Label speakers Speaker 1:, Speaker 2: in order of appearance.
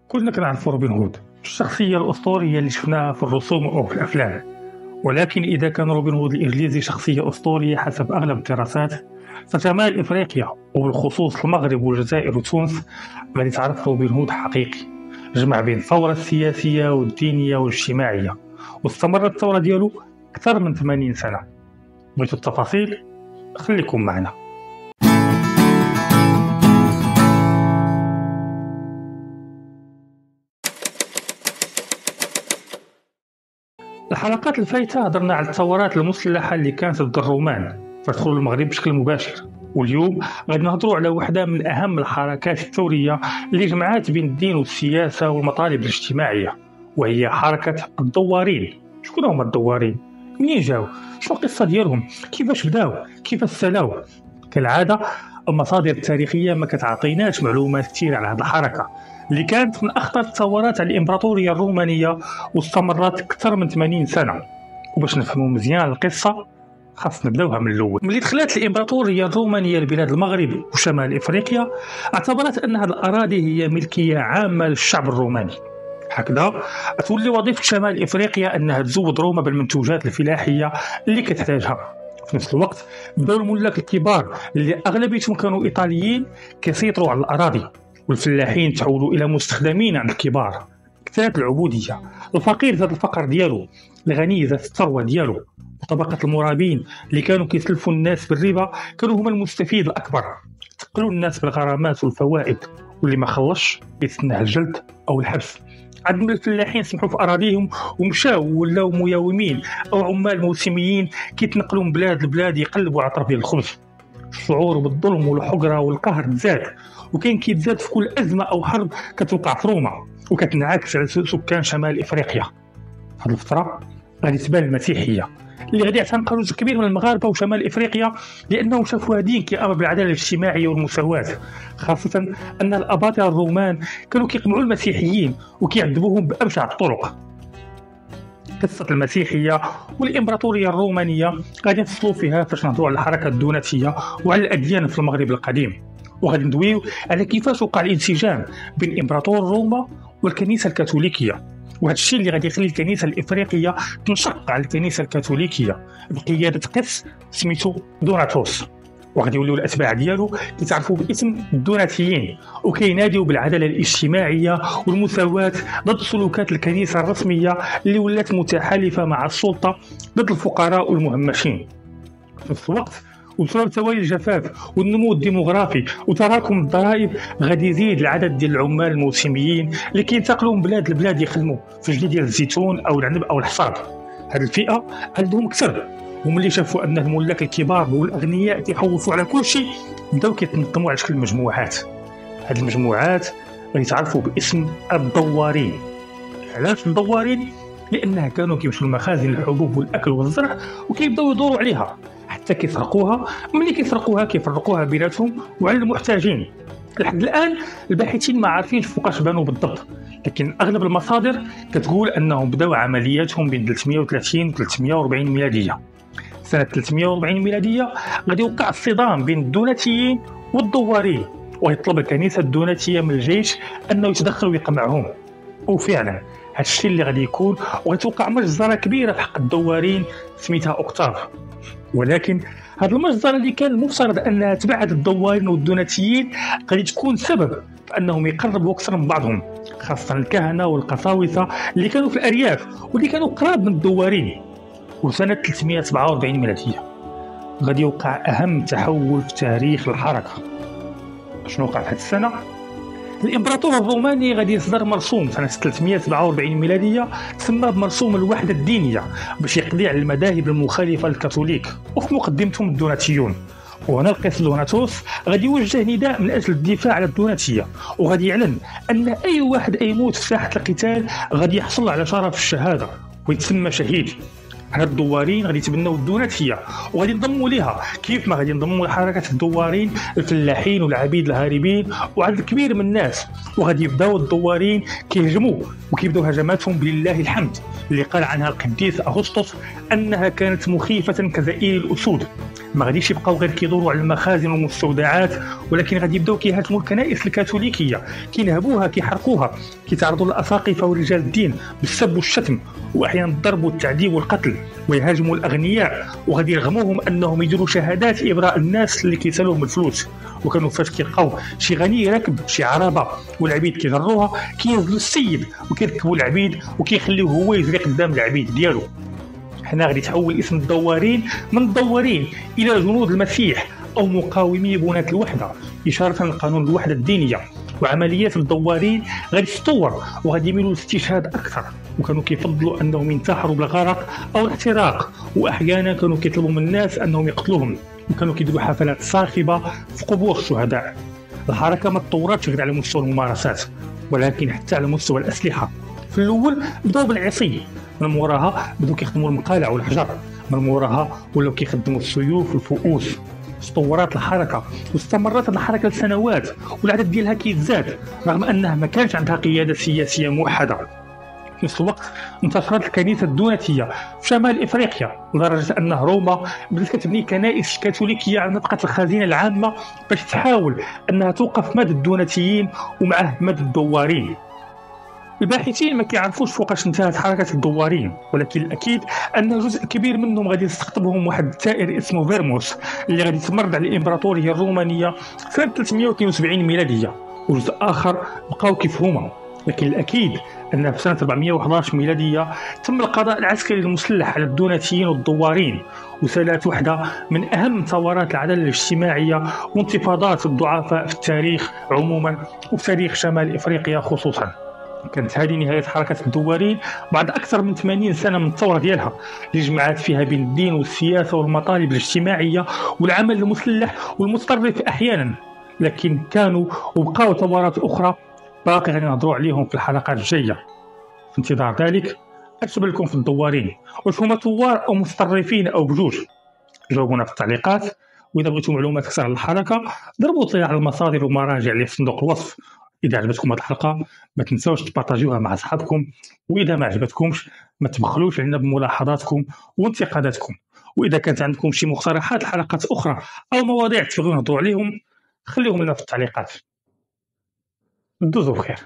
Speaker 1: كلنا كنعرفوا روبن هود، الشخصية الأسطورية اللي شفناها في الرسوم أو في الأفلام. ولكن إذا كان روبن هود الإنجليزي شخصية أسطورية حسب أغلب الدراسات، فشمال إفريقيا وبالخصوص المغرب والجزائر وتونس غادي تعرف روبن هود حقيقي. جمع بين الثورة السياسية والدينية والاجتماعية، واستمرت الثورة ديالو أكثر من 80 سنة. بغيتوا التفاصيل؟ خليكم معنا. الحلقات الفايتة هضرنا على الثورات المسلحة اللي كانت ضد الرومان فدخلوا المغرب بشكل مباشر، واليوم غادي نهضروا على واحدة من أهم الحركات الثورية اللي جمعات بين الدين والسياسة والمطالب الاجتماعية، وهي حركة الدوارين. شكون هما الدوارين؟ منين جاو؟ شنو القصة ديالهم؟ كيفاش بداو؟ كيفاش سلاو؟ كالعادة المصادر التاريخية ما كتعطيناش معلومات كثير على هذه الحركة اللي كانت من أخطر الثورات على الإمبراطورية الرومانية واستمرت أكثر من 80 سنة. وباش نفهموا مزيان القصة خاص نبداوها من الأول. ملي دخلت الإمبراطورية الرومانية لبلاد المغرب وشمال إفريقيا اعتبرت أن هذه الأراضي هي ملكية عامة للشعب الروماني. هكذا تولي وظيفة شمال إفريقيا أنها تزود روما بالمنتوجات الفلاحية اللي كتحتاجها. في نفس الوقت بداو الملاك الكبار اللي أغلبيتهم كانوا إيطاليين كيسيطروا على الأراضي، والفلاحين تحولوا إلى مستخدمين عند الكبار. كثرت العبودية، الفقير زاد الفقر ديالو، الغني زاد الثروة ديالو، وطبقة المرابين اللي كانوا كيسلفوا الناس بالربا كانوا هما المستفيد الأكبر. تقلوا الناس بالغرامات والفوائد، واللي ما خلصش يتسنى الجلد أو الحبس. عاد من الفلاحين سمحوا في أراضيهم ومشاو ولاو مياومين أو عمال موسميين كيتنقلوا من بلاد لبلاد يقلبوا على طرف الخبز. الشعور بالظلم والحقرة والقهر تزاد، وكان كيتزاد في كل أزمة أو حرب كتوقع في روما وكتنعكس على سكان شمال إفريقيا. هذه الفترة غادي تبان المسيحية اللي غادي يعتنقوا جزء كبير من المغاربة وشمال إفريقيا لأنهم شافوها دين كيأمر بالعدالة الاجتماعية والمساواة، خاصة أن الأباطرة الرومان كانوا كيقمعوا المسيحيين وكيعذبوهم بأبشع الطرق. قصة المسيحية والإمبراطورية الرومانية غادي نفصلوا فيها فاش نهضروا على الحركة الدوناتية وعلى الأديان في المغرب القديم، وغادي ندويو على كيفاش وقع الانسجام بين إمبراطور روما والكنيسة الكاثوليكية، وهذا الشيء اللي غادي يخلي الكنيسة الإفريقية تنشق على الكنيسة الكاثوليكية بقيادة قس سميتو دوناتوس، وغادي يوليو الأتباع ديالو كيتعرفوا باسم الدوناتيين وكيناديو بالعدالة الاجتماعية والمساواة ضد سلوكات الكنيسة الرسمية اللي ولات متحالفة مع السلطة ضد الفقراء والمهمشين. في نفس الوقت وبسبب توالي الجفاف والنمو الديموغرافي وتراكم الضرائب غادي يزيد العدد ديال العمال الموسميين اللي كينتقلوا من بلاد لبلاد يخدموا في جديد ديال الزيتون او العنب او الحصاد. هذه الفئه عندهم كثر، وملي شافوا ان الملاك الكبار والاغنياء كيحوفوا على كل شيء بداو كيتنظموا على شكل مجموعات. هذه المجموعات غادي تعرفوا باسم الدوارين. علاش الدوارين؟ لانها كانوا كيمشوا لمخازن الحبوب والاكل والزرع وكيبداو يدوروا عليها حتى كيسرقوها. ملي كيسرقوها كيفرقوها بيناتهم وعلى المحتاجين. لحد الان الباحثين ما عارفينش فوقاش بانوا بالضبط، لكن اغلب المصادر كتقول انهم بداو عملياتهم بين 330 و 340 ميلاديه. سنه 340 ميلاديه غادي يوقع الصدام بين الدوناتيين والدوارين، ويطلب الكنيسه الدوناتيه من الجيش انه يتدخل ويقمعهم. وفعلا هذا الشيء اللي غادي يكون، وغتوقع مجزره كبيره في حق الدوارين سميتها اوكتاف. ولكن هذه المجزرة اللي كان المفترض أنها تبعد الدوارين والدوناتيين غادي تكون سبب في أنهم يقربوا أكثر من بعضهم، خاصة الكهنة والقساوسة اللي كانوا في الأرياف واللي كانوا قراب من الدوارين. وسنة 347 ميلادية غادي يوقع أهم تحول في تاريخ الحركة. شنو وقع في هذه السنة؟ الإمبراطور الروماني غادي يصدر مرسوم سنة 347 ميلادية تسمى بمرسوم الوحدة الدينية باش يقضي على المذاهب المخالفة للكاثوليك، وفي مقدمتهم الدوناتيون. وهنا القس دوناتوس غادي يوجه نداء من أجل الدفاع على الدوناتية، وغادي يعلن أن أي واحد يموت في ساحة القتال غادي يحصل على شرف الشهادة ويتسمى شهيد. هاد الدوارين غادي يتبناو الدوناتيه وغادي ينضموا ليها، كيف ما غادي ينضموا لحركه الدوارين الفلاحين والعبيد الهاربين وعدد كبير من الناس. وغادي يبداو الدوارين كيهجموا وكيبداو هجماتهم بالله الحمد اللي قال عنها القديس اغسطس انها كانت مخيفه كزئير الاسود. ما غاديش يبقاو غير كيدوروا على المخازن والمستودعات، ولكن غادي يبداو كيهاجموا الكنائس الكاثوليكيه، كينهبوها كيحرقوها، كيتعرضوا للاساقفه ورجال الدين بالسب والشتم واحيانا الضرب والتعذيب والقتل، ويهاجموا الاغنياء وغادي يرغموهم انهم يديروا شهادات ابراء الناس اللي كيسالوهم الفلوس. وكانوا فاش كيلقاو شي غني راكب شي عربه والعبيد كيجروها كينزلوا السيد وكيركبوا العبيد وكيخليوه هو يجري قدام العبيد ديالو. هنا غادي يتحول اسم الدوارين من الدوارين الى جنود المسيح او مقاومي بنات الوحده، اشاره لقانون الوحده الدينيه. وعمليات الدوارين غادي تطور وغادي يميلوا للاستشهاد اكثر، وكانوا كيفضلوا انهم ينتحروا بالغرق او الاحتراق، واحيانا كانوا كيطلبوا من الناس انهم يقتلوهم، وكانوا كيديروا حفلات صاخبه في قبور الشهداء. الحركه ما تطورتش غير على مستوى الممارسات ولكن حتى على مستوى الاسلحه. في الاول بداو بالعصي، من موراها بداو كيخدموا المقالع والحجر، من موراها ولاو كيخدموا السيوف والفؤوس. تطورات الحركه واستمرت الحركه لسنوات والعدد ديالها كيتزاد رغم انها ما كانش عندها قياده سياسيه موحده. في نفس الوقت انتشرت الكنيسه الدوناتيه في شمال افريقيا لدرجه ان روما بدات كتبني كنائس كاثوليكيه على منطقه الخزينه العامه باش تحاول انها توقف مد الدوناتيين ومعه مد الدوارين. الباحثين ما كيعرفوش فوقاش انتهت حركه الدوارين، ولكن الاكيد ان جزء كبير منهم غادي يستقطبهم واحد الثائر اسمه فيرموس اللي غادي تمرد على الامبراطوريه الرومانيه سنه 372 ميلاديه، وجزء اخر بقاو كيف هما. لكن الاكيد ان في سنه 411 ميلاديه تم القضاء العسكري المسلح على الدوناتيين والدوارين، وسالت واحده من اهم ثورات العداله الاجتماعيه وانتفاضات الضعفاء في التاريخ عموما وفي تاريخ شمال افريقيا خصوصا. كانت هذه نهاية حركة الدوارين بعد أكثر من 80 سنة من الثورة ديالها اللي جمعت فيها بين الدين والسياسة والمطالب الاجتماعية والعمل المسلح والمتطرف أحيانا، لكن كانوا وبقاو ثورات أخرى باقي غادي نهضروا عليهم في الحلقات الجاية. في انتظار ذلك أكتب لكم في الدوارين واش هما ثوار أو متطرفين أو بجوج؟ جاوبونا في التعليقات. وإذا بغيتوا معلومات أكثر عن الحركة ضربوا طيله على المصادر والمراجع اللي في صندوق الوصف. إذا عجبتكم هذه الحلقة ما تنسوش تبارطاجيوها مع أصحابكم، وإذا ما عجبتكمش ما تبخلوش علينا بملاحظاتكم وانتقاداتكم. وإذا كانت عندكم شي مقترحات لحلقات أخرى أو مواضيع تبغيو نهضروا عليهم خليهم لنا في التعليقات. دوزوا بخير.